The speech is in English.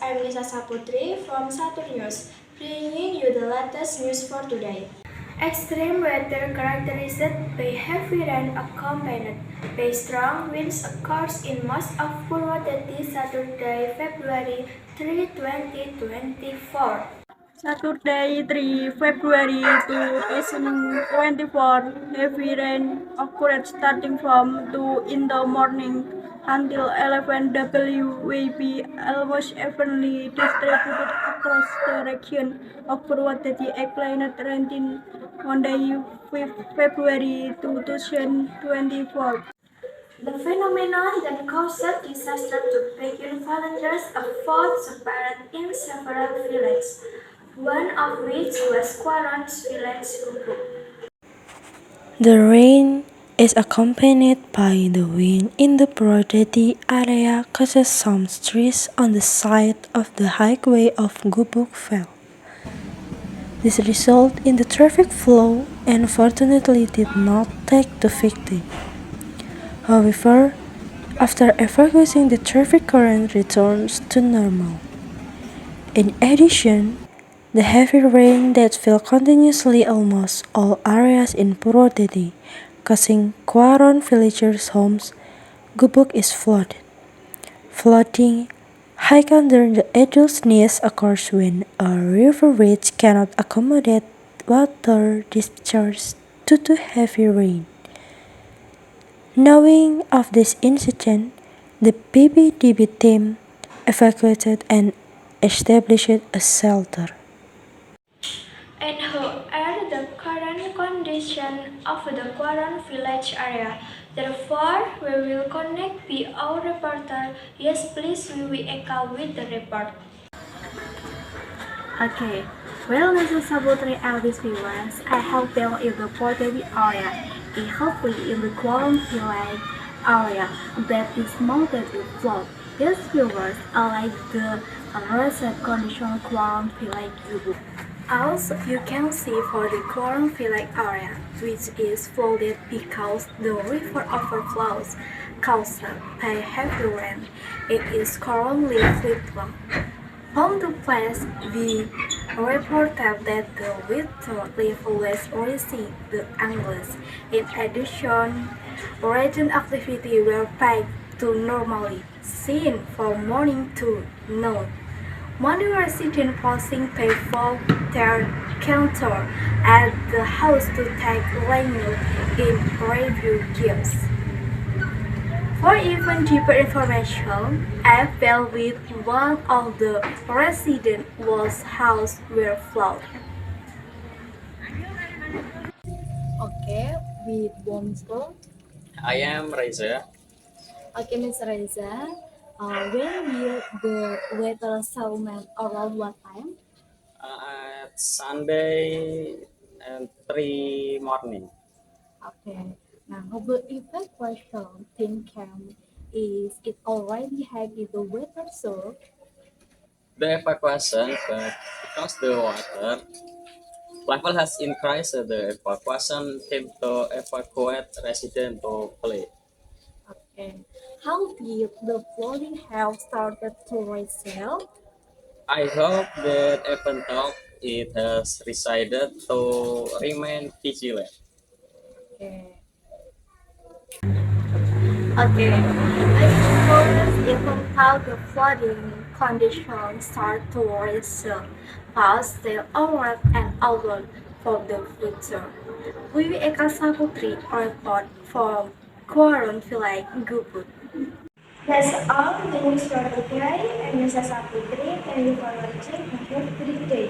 I'm Nesa Saputri from News, bringing you the latest news for today. Extreme weather characterized by heavy rain accompanied by strong winds occurs in most of Purwodadi Saturday, February 3, 2024. Saturday, 3 February 2024, heavy rain occurred starting from 2 in the morning until 11 WAB, almost evenly distributed across the region of Purwodadi, explained Rentin Monday, 5 February 2024. The phenomenon that caused disaster took place in volunteers of four separate in several villages, one of which was Quaron's village Gubug. The rain is accompanied by the wind in the Purwodadi area causes some trees on the side of the highway of Gubug fell. This resulted in the traffic flow and fortunately did not take the victim. However, after evacuating the traffic current returns to normal. In addition, the heavy rain that fell continuously almost all areas in Purwodadi, causing Quaron villagers' homes, Gubug is flooded. Flooding high under the adult needs occurs when a river bridge cannot accommodate water discharge due to heavy rain. Knowing of this incident, the BPDB team evacuated and established a shelter. And how are the current condition of the Quaron village area? Therefore, we will connect with our reporter. Yes, please, Wiwik Eka with the report. Okay, well, Nesa Saputri and these viewers, I have been in the Purwodadi area, hopefully in the Quaron village area that is mounted with flood. These viewers are like the recent condition Quaron village Gubug. Also, you can see for the Quaron village area, which is flooded because the river overflows caused by heavy rain. It is currently flooded. From the place, we reported that the water level was rising the angles. In addition, region activity were back to normally seen from morning to noon. Many residents passing by found their counter at the house to take renew in review games. For even deeper information, I fell with one of the residents whose house were flooded. Okay, with Bomsko. I am Reza. Okay, Miss Reza. When will the weather settlement around what time? At Sunday and 3 morning. Okay. Now, the evacuation team camp is it already having the weather so? The evacuation, but because the water level has increased, the evacuation team to evacuate residents to play. Okay. How did the flooding have started to resail? I hope that even though it has decided to remain vigilant. Okay. Okay, explorers even how the flooding conditions start to worsen, past the outlook and outlook for the future. Wiwik Eka Saputri report from Quaron Village, Gubug. That's all the news for today. I'm Nesa Saputri. Thank you for watching. Have a great day.